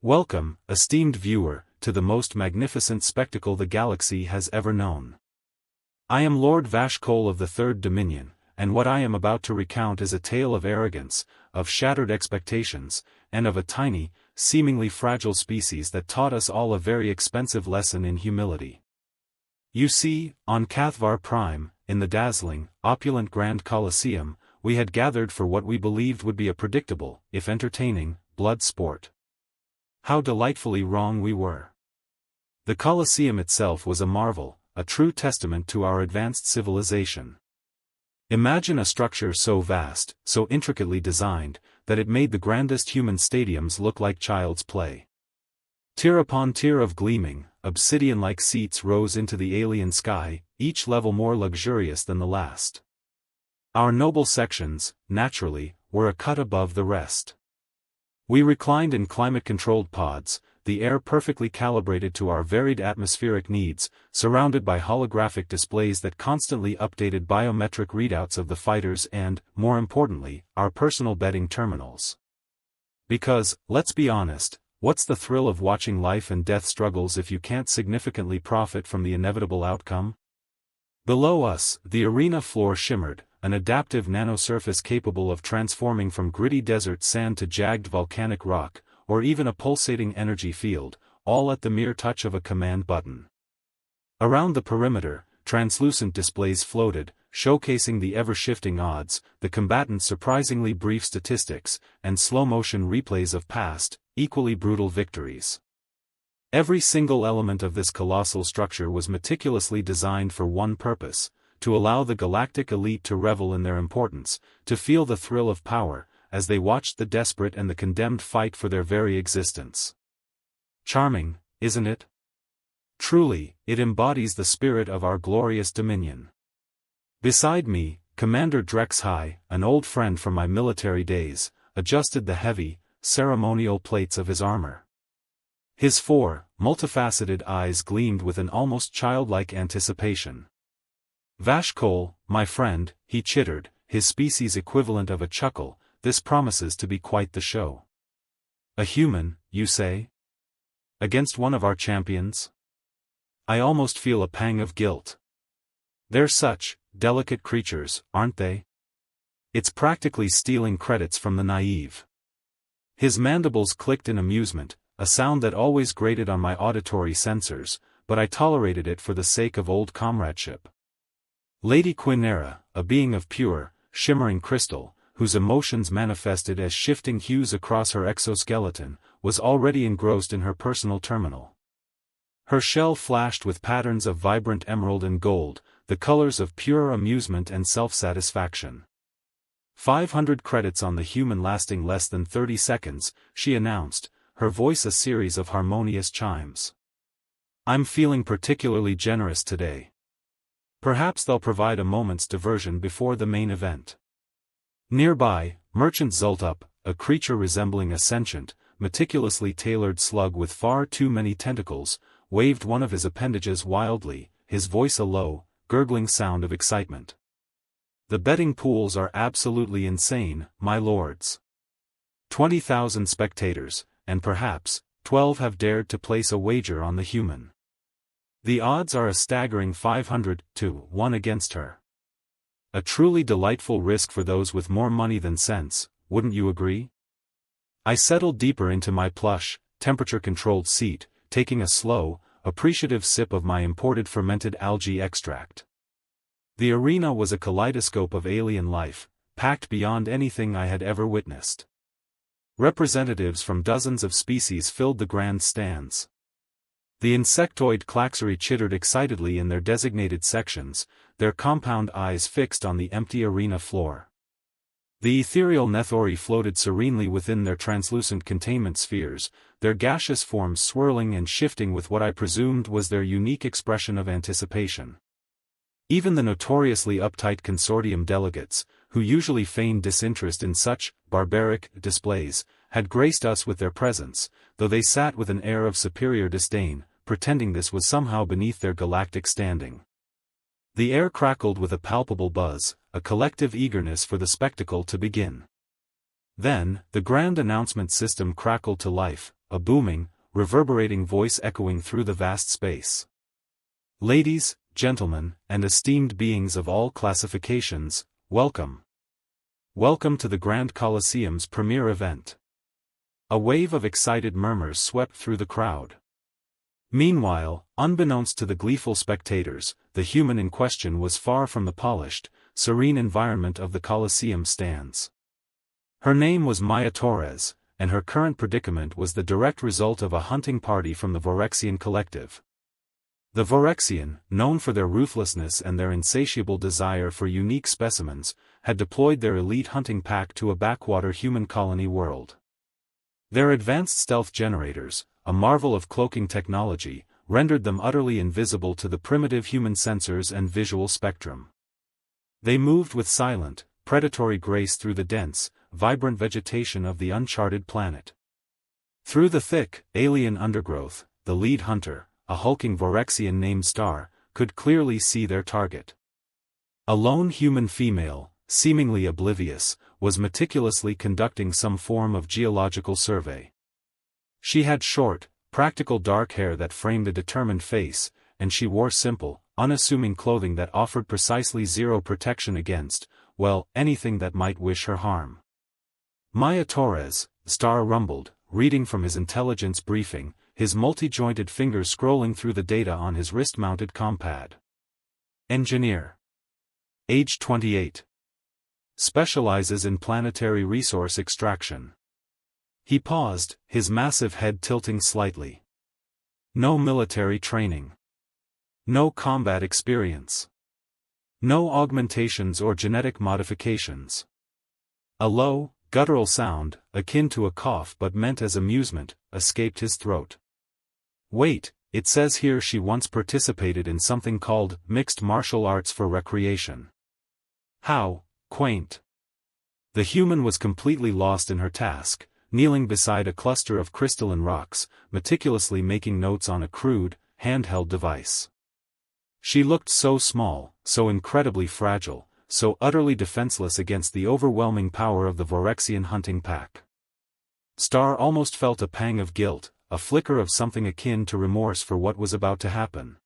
Welcome, esteemed viewer, to the most magnificent spectacle the galaxy has ever known. I am Lord Vashkol of the Third Dominion, and what I am about to recount is a tale of arrogance, of shattered expectations, and of a tiny, seemingly fragile species that taught us all a very expensive lesson in humility. You see, on Kathvar Prime, in the dazzling, opulent Grand Colosseum, we had gathered for what we believed would be a predictable, if entertaining, blood sport. How delightfully wrong we were. The Colosseum itself was a marvel, a true testament to our advanced civilization. Imagine a structure so vast, so intricately designed, that it made the grandest human stadiums look like child's play. Tier upon tier of gleaming, obsidian-like seats rose into the alien sky, each level more luxurious than the last. Our noble sections, naturally, were a cut above the rest. We reclined in climate-controlled pods, the air perfectly calibrated to our varied atmospheric needs, surrounded by holographic displays that constantly updated biometric readouts of the fighters and, more importantly, our personal betting terminals. Because, let's be honest, what's the thrill of watching life and death struggles if you can't significantly profit from the inevitable outcome? Below us, the arena floor shimmered, an adaptive nanosurface capable of transforming from gritty desert sand to jagged volcanic rock, or even a pulsating energy field, all at the mere touch of a command button. Around the perimeter, translucent displays floated, showcasing the ever-shifting odds, the combatants' surprisingly brief statistics, and slow-motion replays of past, equally brutal victories. Every single element of this colossal structure was meticulously designed for one purpose: to allow the galactic elite to revel in their importance, to feel the thrill of power, as they watched the desperate and the condemned fight for their very existence. Charming, isn't it? Truly, it embodies the spirit of our glorious dominion. Beside me, Commander Drexhigh, an old friend from my military days, adjusted the heavy, ceremonial plates of his armor. His four, multifaceted eyes gleamed with an almost childlike anticipation. "Vashkol, my friend," he chittered, his species equivalent of a chuckle, "this promises to be quite the show." "A human, you say? Against one of our champions?" I almost feel a pang of guilt. They're such delicate creatures, aren't they? It's practically stealing credits from the naive. His mandibles clicked in amusement, a sound that always grated on my auditory sensors, but I tolerated it for the sake of old comradeship. Lady Quinera, a being of pure, shimmering crystal, whose emotions manifested as shifting hues across her exoskeleton, was already engrossed in her personal terminal. Her shell flashed with patterns of vibrant emerald and gold, the colors of pure amusement and self-satisfaction. 500 credits on the human lasting less than 30 seconds, she announced, her voice a series of harmonious chimes. "I'm feeling particularly generous today. Perhaps they'll provide a moment's diversion before the main event." Nearby, Merchant Zultup, a creature resembling a sentient, meticulously tailored slug with far too many tentacles, waved one of his appendages wildly, his voice a low, gurgling sound of excitement. "The betting pools are absolutely insane, my lords. 20,000 spectators, and perhaps 12 have dared to place a wager on the human. The odds are a staggering 500 to 1 against her. A truly delightful risk for those with more money than sense, wouldn't you agree?" I settled deeper into my plush, temperature-controlled seat, taking a slow, appreciative sip of my imported fermented algae extract. The arena was a kaleidoscope of alien life, packed beyond anything I had ever witnessed. Representatives from dozens of species filled the grand stands. The insectoid Klaxery chittered excitedly in their designated sections, their compound eyes fixed on the empty arena floor. The ethereal Nethori floated serenely within their translucent containment spheres, their gaseous forms swirling and shifting with what I presumed was their unique expression of anticipation. Even the notoriously uptight consortium delegates, who usually feigned disinterest in such barbaric displays, had graced us with their presence, though they sat with an air of superior disdain, pretending this was somehow beneath their galactic standing. The air crackled with a palpable buzz, a collective eagerness for the spectacle to begin. Then, the grand announcement system crackled to life, a booming, reverberating voice echoing through the vast space. "Ladies, gentlemen, and esteemed beings of all classifications, welcome. Welcome to the Grand Colosseum's premiere event." A wave of excited murmurs swept through the crowd. Meanwhile, unbeknownst to the gleeful spectators, the human in question was far from the polished, serene environment of the Colosseum stands. Her name was Maya Torres, and her current predicament was the direct result of a hunting party from the Vorexian collective. The Vorexian, known for their ruthlessness and their insatiable desire for unique specimens, had deployed their elite hunting pack to a backwater human colony world. Their advanced stealth generators, a marvel of cloaking technology, rendered them utterly invisible to the primitive human sensors and visual spectrum. They moved with silent, predatory grace through the dense, vibrant vegetation of the uncharted planet. Through the thick, alien undergrowth, the lead hunter, a hulking Vorexian named Star, could clearly see their target. A lone human female, seemingly oblivious, was meticulously conducting some form of geological survey. She had short, practical dark hair that framed a determined face, and she wore simple, unassuming clothing that offered precisely zero protection against, well, anything that might wish her harm. "Maya Torres," Star rumbled, reading from his intelligence briefing, his multi-jointed fingers scrolling through the data on his wrist-mounted compad. "Engineer. Age 28. Specializes in planetary resource extraction." He paused, his massive head tilting slightly. "No military training. No combat experience. No augmentations or genetic modifications." A low, guttural sound, akin to a cough but meant as amusement, escaped his throat. "Wait, it says here she once participated in something called mixed martial arts for recreation. How quaint." The human was completely lost in her task, kneeling beside a cluster of crystalline rocks, meticulously making notes on a crude, handheld device. She looked so small, so incredibly fragile, so utterly defenseless against the overwhelming power of the Vorexian hunting pack. Star almost felt a pang of guilt, a flicker of something akin to remorse for what was about to happen.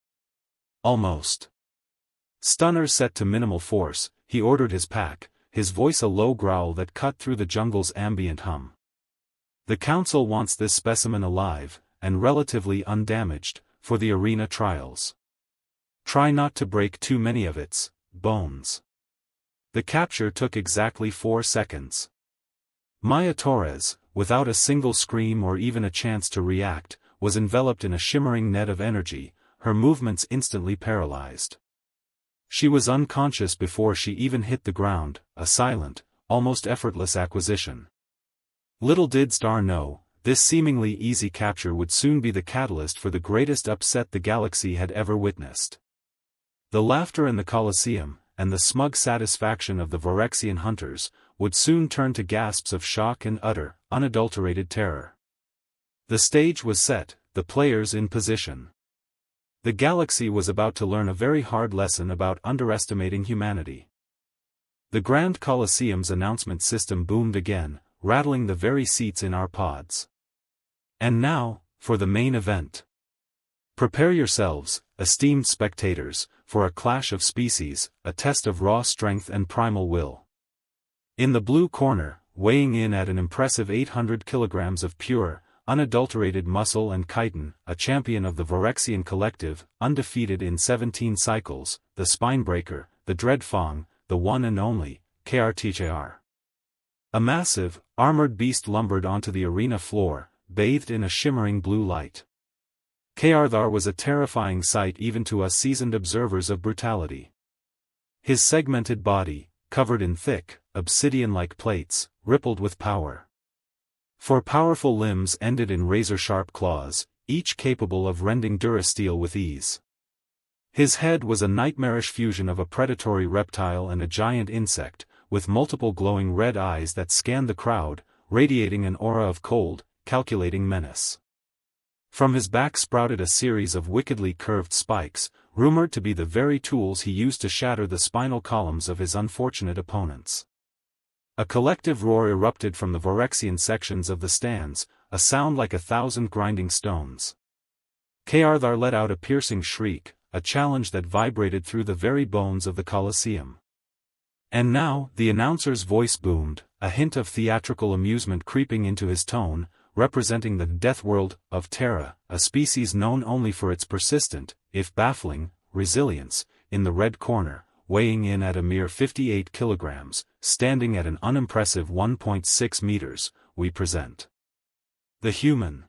Almost. Stunner set to minimal force, he ordered his pack, his voice a low growl that cut through the jungle's ambient hum. "The Council wants this specimen alive, and relatively undamaged, for the arena trials. Try not to break too many of its bones." The capture took exactly 4 seconds. Maya Torres, without a single scream or even a chance to react, was enveloped in a shimmering net of energy, her movements instantly paralyzed. She was unconscious before she even hit the ground, a silent, almost effortless acquisition. Little did Star know, this seemingly easy capture would soon be the catalyst for the greatest upset the galaxy had ever witnessed. The laughter in the Colosseum, and the smug satisfaction of the Vorexian hunters, would soon turn to gasps of shock and utter, unadulterated terror. The stage was set, the players in position. The galaxy was about to learn a very hard lesson about underestimating humanity. The Grand Colosseum's announcement system boomed again, rattling the very seats in our pods. "And now, for the main event. Prepare yourselves, esteemed spectators, for a clash of species, a test of raw strength and primal will." In the blue corner, weighing in at an impressive 800 kilograms of pure, unadulterated muscle and chitin, a champion of the Vorexian collective, undefeated in 17 cycles, the spinebreaker, the dread Fong, the one and only, Kr'thar. A massive, armored beast lumbered onto the arena floor, bathed in a shimmering blue light. Kr'thar was a terrifying sight even to us seasoned observers of brutality. His segmented body, covered in thick, obsidian-like plates, rippled with power. For powerful limbs ended in razor-sharp claws, each capable of rending durasteel with ease. His head was a nightmarish fusion of a predatory reptile and a giant insect, with multiple glowing red eyes that scanned the crowd, radiating an aura of cold, calculating menace. From his back sprouted a series of wickedly curved spikes, rumored to be the very tools he used to shatter the spinal columns of his unfortunate opponents. A collective roar erupted from the Vorexian sections of the stands, a sound like 1,000 grinding stones. Kr'thar let out a piercing shriek, a challenge that vibrated through the very bones of the Colosseum. And now, the announcer's voice boomed, a hint of theatrical amusement creeping into his tone, representing the death world of Terra, a species known only for its persistent, if baffling, resilience. In the red corner, weighing in at a mere 58 kilograms, standing at an unimpressive 1.6 meters, we present the human.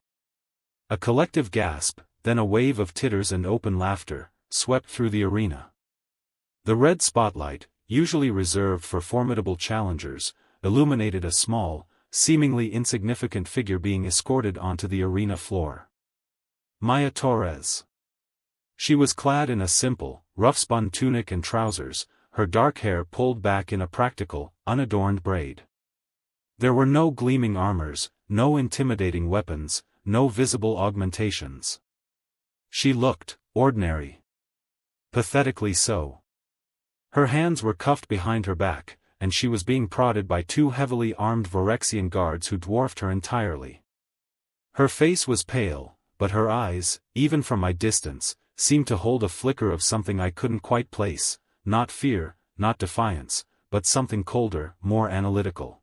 A collective gasp, then a wave of titters and open laughter, swept through the arena. The red spotlight, usually reserved for formidable challengers, illuminated a small, seemingly insignificant figure being escorted onto the arena floor. Maya Torres. She was clad in a simple, rough-spun tunic and trousers, her dark hair pulled back in a practical, unadorned braid. There were no gleaming armors, no intimidating weapons, no visible augmentations. She looked ordinary. Pathetically so. Her hands were cuffed behind her back, and she was being prodded by 2 heavily armed Vorexian guards who dwarfed her entirely. Her face was pale, but her eyes, even from my distance, seemed to hold a flicker of something I couldn't quite place, not fear, not defiance, but something colder, more analytical.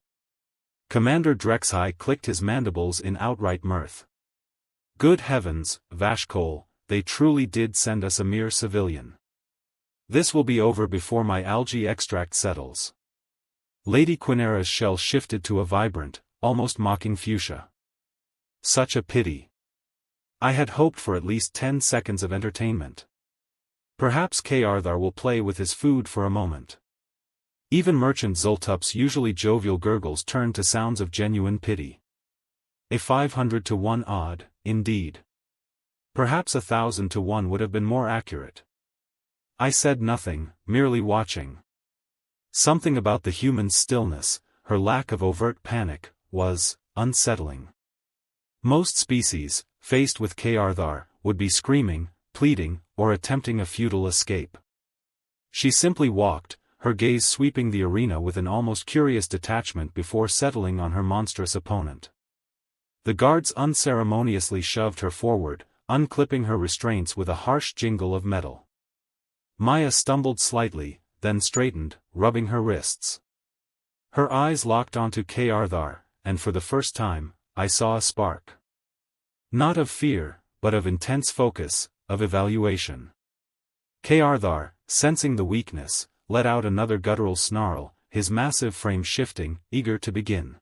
Commander Drexhai clicked his mandibles in outright mirth. Good heavens, Vashkol, they truly did send us a mere civilian. This will be over before my algae extract settles. Lady Quinera's shell shifted to a vibrant, almost mocking fuchsia. Such a pity. I had hoped for at least 10 seconds of entertainment. Perhaps Kr'thar will play with his food for a moment. Even Merchant Zultup's usually jovial gurgles turned to sounds of genuine pity. A 500 to 1 odd, indeed. Perhaps 1,000 to 1 would have been more accurate. I said nothing, merely watching. Something about the human's stillness, her lack of overt panic, was unsettling. Most species, faced with Kr'thar, would be screaming, pleading, or attempting a futile escape. She simply walked, her gaze sweeping the arena with an almost curious detachment before settling on her monstrous opponent. The guards unceremoniously shoved her forward, unclipping her restraints with a harsh jingle of metal. Maya stumbled slightly, then straightened, rubbing her wrists. Her eyes locked onto Kr'thar, and for the first time, I saw a spark. Not of fear, but of intense focus, of evaluation. Kr'thar, sensing the weakness, let out another guttural snarl, his massive frame shifting, eager to begin.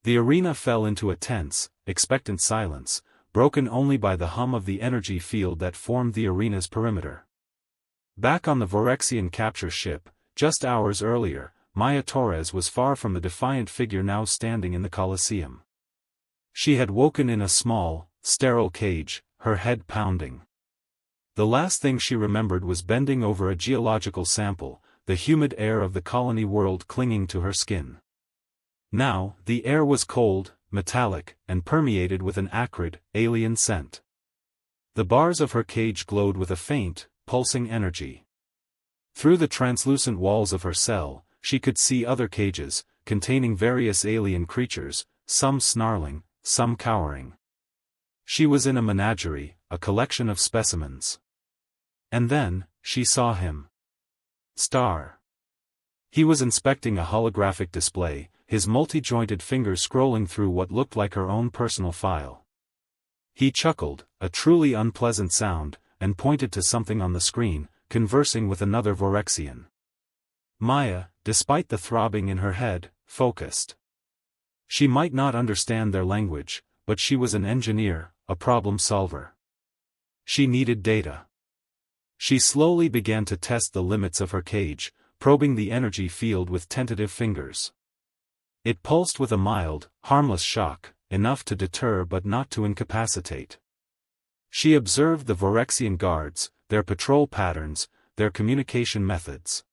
The arena fell into a tense, expectant silence, broken only by the hum of the energy field that formed the arena's perimeter. Back on the Vorexian capture ship, just hours earlier, Maya Torres was far from the defiant figure now standing in the Colosseum. She had woken in a small, sterile cage, her head pounding. The last thing she remembered was bending over a geological sample, the humid air of the colony world clinging to her skin. Now, the air was cold, metallic, and permeated with an acrid, alien scent. The bars of her cage glowed with a faint, pulsing energy. Through the translucent walls of her cell, she could see other cages, containing various alien creatures, some snarling, some cowering. She was in a menagerie, a collection of specimens. And then, she saw him. Star. He was inspecting a holographic display, his multi-jointed fingers scrolling through what looked like her own personal file. He chuckled, a truly unpleasant sound, and pointed to something on the screen, conversing with another Vorexian. Maya, despite the throbbing in her head, focused. She might not understand their language, but she was an engineer, a problem solver. She needed data. She slowly began to test the limits of her cage, probing the energy field with tentative fingers. It pulsed with a mild, harmless shock, enough to deter but not to incapacitate. She observed the Vorexian guards, their patrol patterns, their communication methods.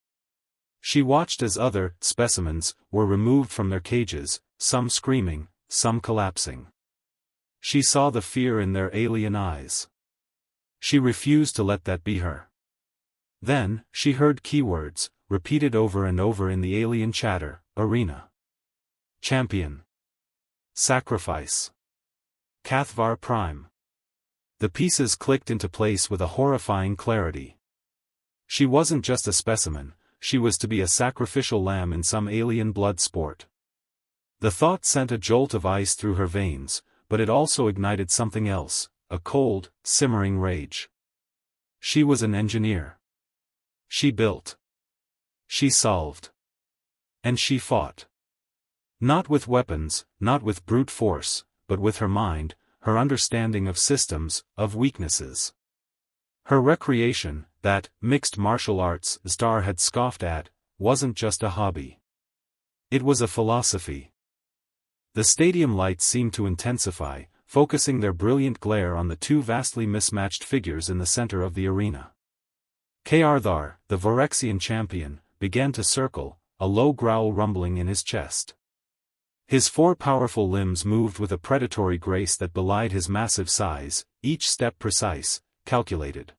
She watched as other specimens were removed from their cages, some screaming, some collapsing. She saw the fear in their alien eyes. She refused to let that be her. Then, she heard keywords, repeated over and over in the alien chatter, arena. Champion. Sacrifice. Kathvar Prime. The pieces clicked into place with a horrifying clarity. She wasn't just a specimen, she was to be a sacrificial lamb in some alien blood sport. The thought sent a jolt of ice through her veins, but it also ignited something else, a cold, simmering rage. She was an engineer. She built. She solved. And she fought. Not with weapons, not with brute force, but with her mind, her understanding of systems, of weaknesses. Her recreation, that mixed martial arts star had scoffed at, wasn't just a hobby. It was a philosophy. The stadium lights seemed to intensify, focusing their brilliant glare on the two vastly mismatched figures in the center of the arena. Kr'thar, the Phyrexian champion, began to circle, a low growl rumbling in his chest. His four powerful limbs moved with a predatory grace that belied his massive size, each step precise, calculated.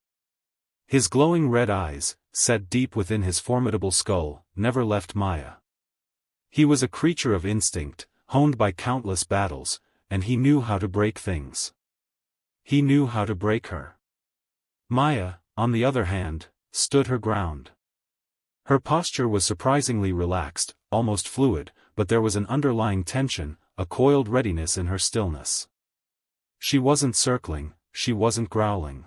His glowing red eyes, set deep within his formidable skull, never left Maya. He was a creature of instinct, honed by countless battles, and he knew how to break things. He knew how to break her. Maya, on the other hand, stood her ground. Her posture was surprisingly relaxed, almost fluid, but there was an underlying tension, a coiled readiness in her stillness. She wasn't circling, she wasn't growling.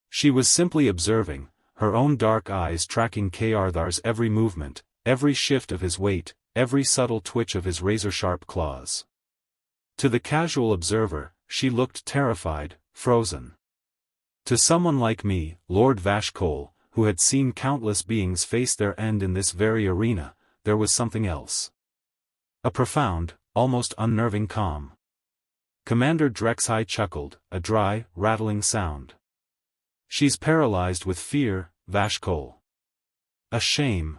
She was simply observing, her own dark eyes tracking Kr'thar's every movement, every shift of his weight, every subtle twitch of his razor-sharp claws. To the casual observer, she looked terrified, frozen. To someone like me, Lord Vashkol, who had seen countless beings face their end in this very arena, there was something else. A profound, almost unnerving calm. Commander Drexhai chuckled, a dry, rattling sound. She's paralyzed with fear, Vashkol. A shame.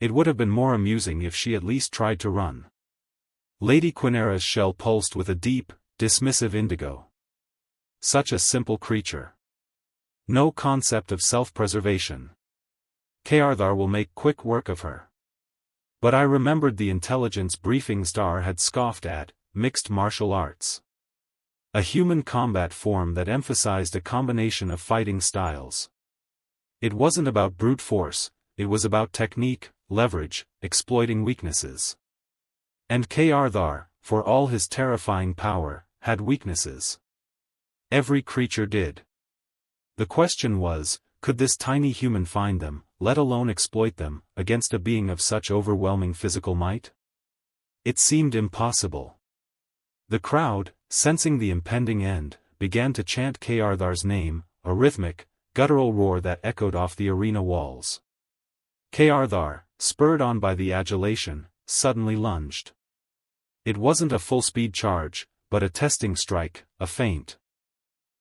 It would have been more amusing if she at least tried to run. Lady Quinera's shell pulsed with a deep, dismissive indigo. Such a simple creature. No concept of self-preservation. Kr'thar will make quick work of her. But I remembered the intelligence briefing star had scoffed at, mixed martial arts. A human combat form that emphasized a combination of fighting styles. It wasn't about brute force, it was about technique, leverage, exploiting weaknesses. And Kr'thar, for all his terrifying power, had weaknesses. Every creature did. The question was, could this tiny human find them, let alone exploit them, against a being of such overwhelming physical might? It seemed impossible. The crowd, sensing the impending end, began to chant Kr'thar's name, a rhythmic, guttural roar that echoed off the arena walls. Kr'thar, spurred on by the adulation, suddenly lunged. It wasn't a full-speed charge, but a testing strike, a feint.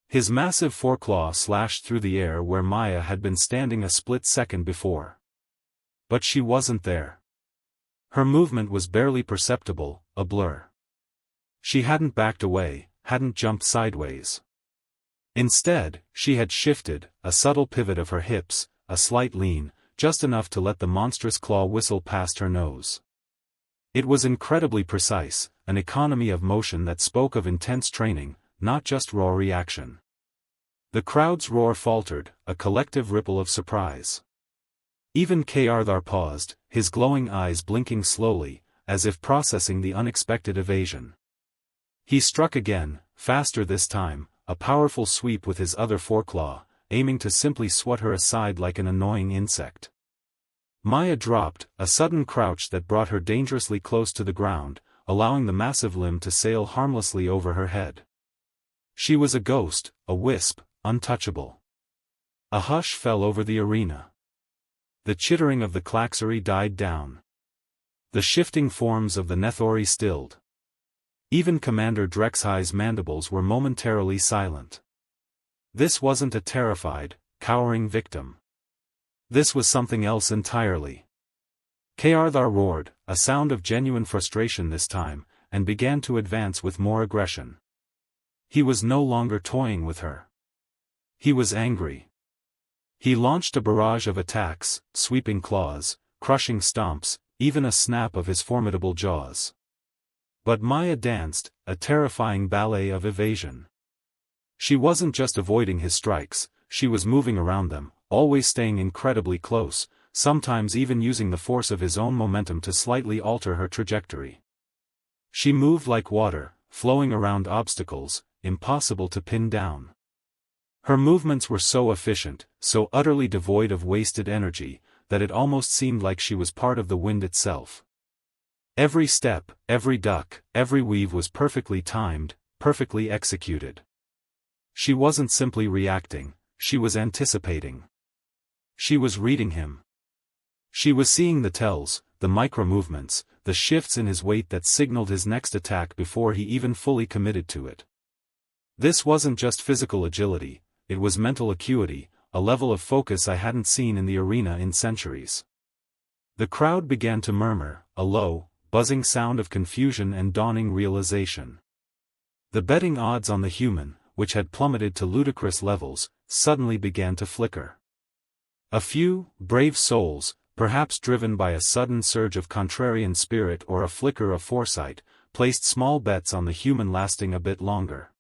His massive foreclaw slashed through the air where Maya had been standing a split second before. But she wasn't there. Her movement was barely perceptible, a blur. She hadn't backed away, hadn't jumped sideways. Instead, she had shifted, a subtle pivot of her hips, a slight lean, just enough to let the monstrous claw whistle past her nose. It was incredibly precise, an economy of motion that spoke of intense training, not just raw reaction. The crowd's roar faltered, a collective ripple of surprise. Even Kr'thar paused, his glowing eyes blinking slowly, as if processing the unexpected evasion. He struck again, faster this time, a powerful sweep with his other foreclaw, aiming to simply swat her aside like an annoying insect. Maya dropped, a sudden crouch that brought her dangerously close to the ground, allowing the massive limb to sail harmlessly over her head. She was a ghost, a wisp, untouchable. A hush fell over the arena. The chittering of the klaxery died down. The shifting forms of the Nethori stilled. Even Commander Drexhai's mandibles were momentarily silent. This wasn't a terrified, cowering victim. This was something else entirely. Kr'thar roared, a sound of genuine frustration this time, and began to advance with more aggression. He was no longer toying with her. He was angry. He launched a barrage of attacks, sweeping claws, crushing stomps, even a snap of his formidable jaws. But Maya danced, a terrifying ballet of evasion. She wasn't just avoiding his strikes, she was moving around them, always staying incredibly close, sometimes even using the force of his own momentum to slightly alter her trajectory. She moved like water, flowing around obstacles, impossible to pin down. Her movements were so efficient, so utterly devoid of wasted energy, that it almost seemed like she was part of the wind itself. Every step, every duck, every weave was perfectly timed, perfectly executed. She wasn't simply reacting, she was anticipating. She was reading him. She was seeing the tells, the micro-movements, the shifts in his weight that signaled his next attack before he even fully committed to it. This wasn't just physical agility, it was mental acuity, a level of focus I hadn't seen in the arena in centuries. The crowd began to murmur, a low, buzzing sound of confusion and dawning realization. The betting odds on the human, which had plummeted to ludicrous levels, suddenly began to flicker. A few, brave souls, perhaps driven by a sudden surge of contrarian spirit or a flicker of foresight, placed small bets on the human lasting a bit longer.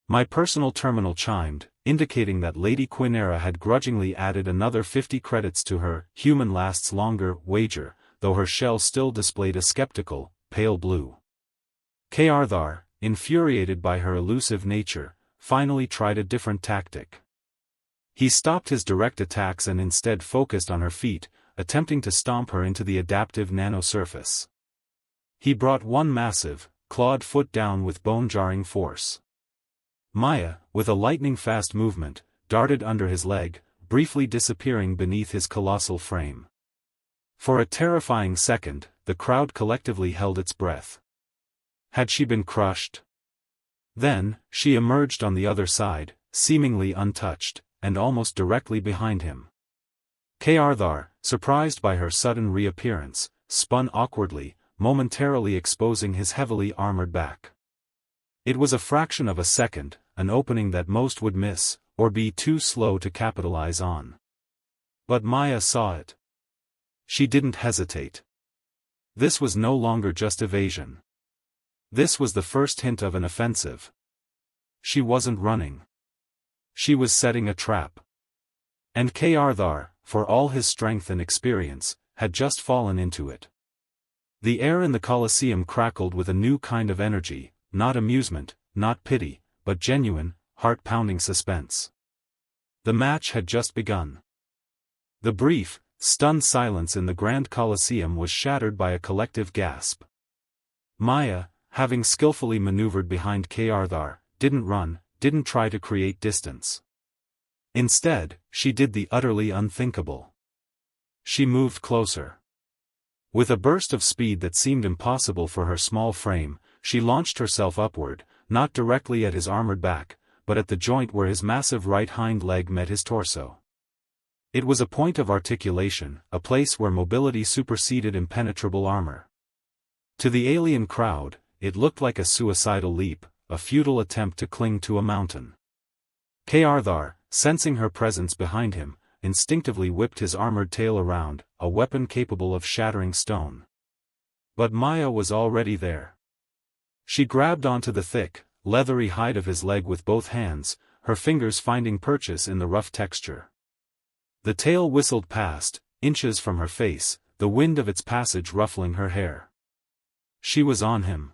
My personal terminal chimed, indicating that Lady Quinera had grudgingly added another 50 credits to her human lasts longer wager, though her shell still displayed a skeptical, pale blue. Kr'thar, infuriated by her elusive nature, finally tried a different tactic. He stopped his direct attacks and instead focused on her feet, attempting to stomp her into the adaptive nano-surface. He brought one massive, clawed foot down with bone-jarring force. Maya, with a lightning-fast movement, darted under his leg, briefly disappearing beneath his colossal frame. For a terrifying second, the crowd collectively held its breath. Had she been crushed? Then, she emerged on the other side, seemingly untouched, and almost directly behind him. Kr'thar, surprised by her sudden reappearance, spun awkwardly, momentarily exposing his heavily armored back. It was a fraction of a second, an opening that most would miss, or be too slow to capitalize on. But Maya saw it. She didn't hesitate. This was no longer just evasion. This was the first hint of an offensive. She wasn't running. She was setting a trap. And Kr'thar, for all his strength and experience, had just fallen into it. The air in the Colosseum crackled with a new kind of energy, not amusement, not pity, but genuine, heart-pounding suspense. The match had just begun. The brief, stunned silence in the Grand Colosseum was shattered by a collective gasp. Maya, having skillfully maneuvered behind Kr'thar, didn't run, didn't try to create distance. Instead, she did the utterly unthinkable. She moved closer. With a burst of speed that seemed impossible for her small frame, she launched herself upward, not directly at his armored back, but at the joint where his massive right hind leg met his torso. It was a point of articulation, a place where mobility superseded impenetrable armor. To the alien crowd, it looked like a suicidal leap, a futile attempt to cling to a mountain. Kr'thar, sensing her presence behind him, instinctively whipped his armored tail around, a weapon capable of shattering stone. But Maya was already there. She grabbed onto the thick, leathery hide of his leg with both hands, her fingers finding purchase in the rough texture. The tail whistled past, inches from her face, the wind of its passage ruffling her hair. She was on him.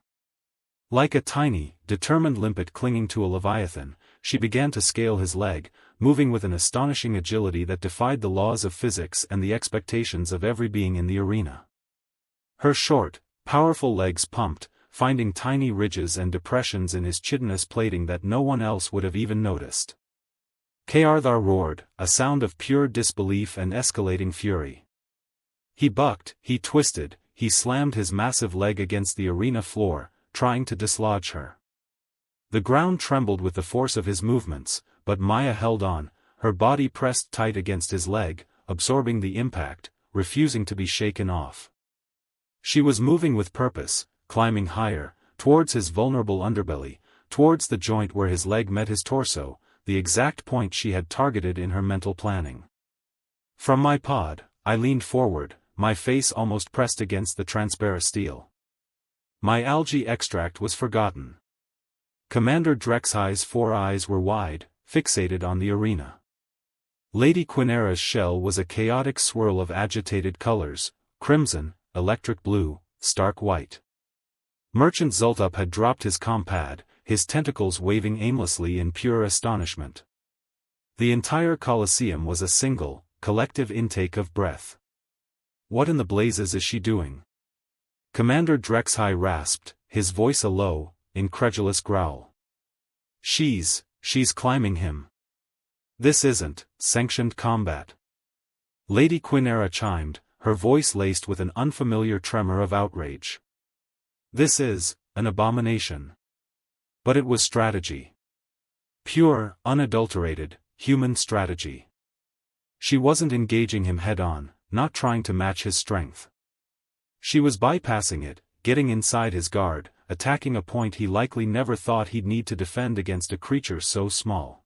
Like a tiny, determined limpet clinging to a leviathan, she began to scale his leg, moving with an astonishing agility that defied the laws of physics and the expectations of every being in the arena. Her short, powerful legs pumped, finding tiny ridges and depressions in his chitinous plating that no one else would have even noticed. Kr'thar roared, a sound of pure disbelief and escalating fury. He bucked, he twisted, he slammed his massive leg against the arena floor, trying to dislodge her. The ground trembled with the force of his movements, but Maya held on, her body pressed tight against his leg, absorbing the impact, refusing to be shaken off. She was moving with purpose, climbing higher, towards his vulnerable underbelly, towards the joint where his leg met his torso, the exact point she had targeted in her mental planning. From my pod, I leaned forward, my face almost pressed against the transparent steel. My algae extract was forgotten. Commander Drexai's 4 eyes were wide, fixated on the arena. Lady Quinera's shell was a chaotic swirl of agitated colors, crimson, electric blue, stark white. Merchant Zultup had dropped his compad, his tentacles waving aimlessly in pure astonishment. The entire Colosseum was a single, collective intake of breath. What in the blazes is she doing? Commander Drexai rasped, his voice a low, incredulous growl. She's climbing him. This isn't sanctioned combat. Lady Quinera chimed, her voice laced with an unfamiliar tremor of outrage. This is an abomination. But it was strategy. Pure, unadulterated, human strategy. She wasn't engaging him head-on, not trying to match his strength. She was bypassing it, getting inside his guard, attacking a point he likely never thought he'd need to defend against a creature so small.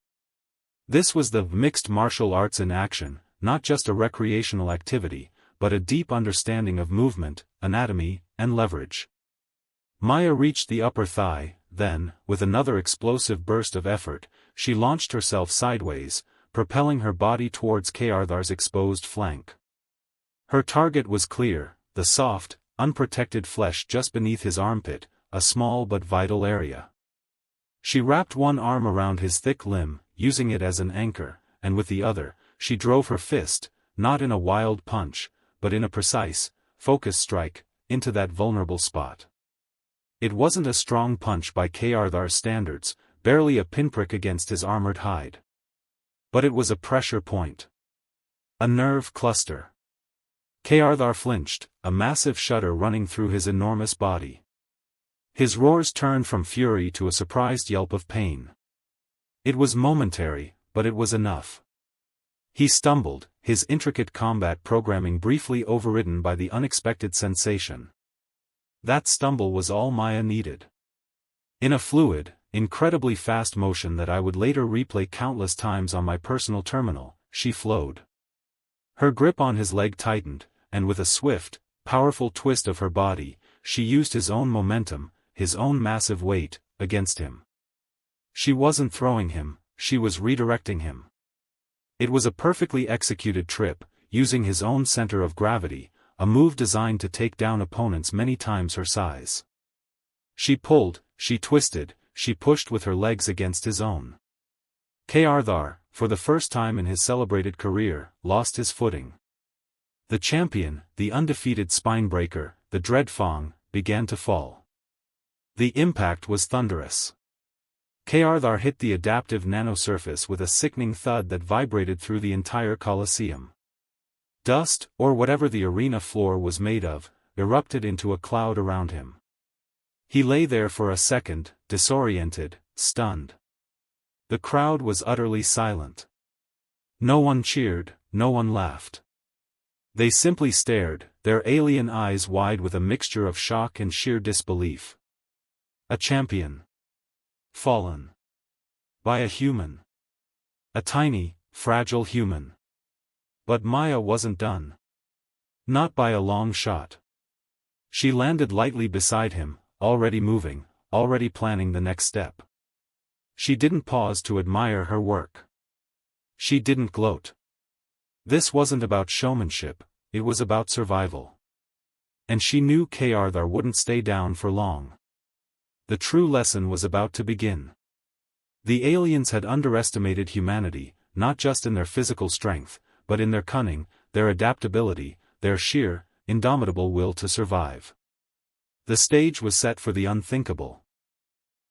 This was the mixed martial arts in action, not just a recreational activity, but a deep understanding of movement, anatomy, and leverage. Maya reached the upper thigh, then, with another explosive burst of effort, she launched herself sideways, propelling her body towards Kr'thar's exposed flank. Her target was clear, the soft, unprotected flesh just beneath his armpit, a small but vital area. She wrapped one arm around his thick limb, using it as an anchor, and with the other, she drove her fist, not in a wild punch, but in a precise, focused strike, into that vulnerable spot. It wasn't a strong punch by Kr'thar's standards, barely a pinprick against his armored hide. But it was a pressure point. A nerve cluster. Kr'thar flinched, a massive shudder running through his enormous body. His roars turned from fury to a surprised yelp of pain. It was momentary, but it was enough. He stumbled, his intricate combat programming briefly overridden by the unexpected sensation. That stumble was all Maya needed. In a fluid, incredibly fast motion that I would later replay countless times on my personal terminal, she flowed. Her grip on his leg tightened, and with a swift, powerful twist of her body, she used his own momentum, his own massive weight, against him. She wasn't throwing him, she was redirecting him. It was a perfectly executed trip, using his own center of gravity, a move designed to take down opponents many times her size. She pulled, she twisted, she pushed with her legs against his own. Kr'thar, for the first time in his celebrated career, lost his footing. The champion, the undefeated spinebreaker, the dread Fong, began to fall. The impact was thunderous. Kr'thar hit the adaptive nanosurface with a sickening thud that vibrated through the entire Colosseum. Dust, or whatever the arena floor was made of, erupted into a cloud around him. He lay there for a second, disoriented, stunned. The crowd was utterly silent. No one cheered, no one laughed. They simply stared, their alien eyes wide with a mixture of shock and sheer disbelief. A champion. Fallen. By a human. A tiny, fragile human. But Maya wasn't done. Not by a long shot. She landed lightly beside him, already moving, already planning the next step. She didn't pause to admire her work. She didn't gloat. This wasn't about showmanship, it was about survival. And she knew Kr'thar wouldn't stay down for long. The true lesson was about to begin. The aliens had underestimated humanity, not just in their physical strength, but in their cunning, their adaptability, their sheer, indomitable will to survive. The stage was set for the unthinkable.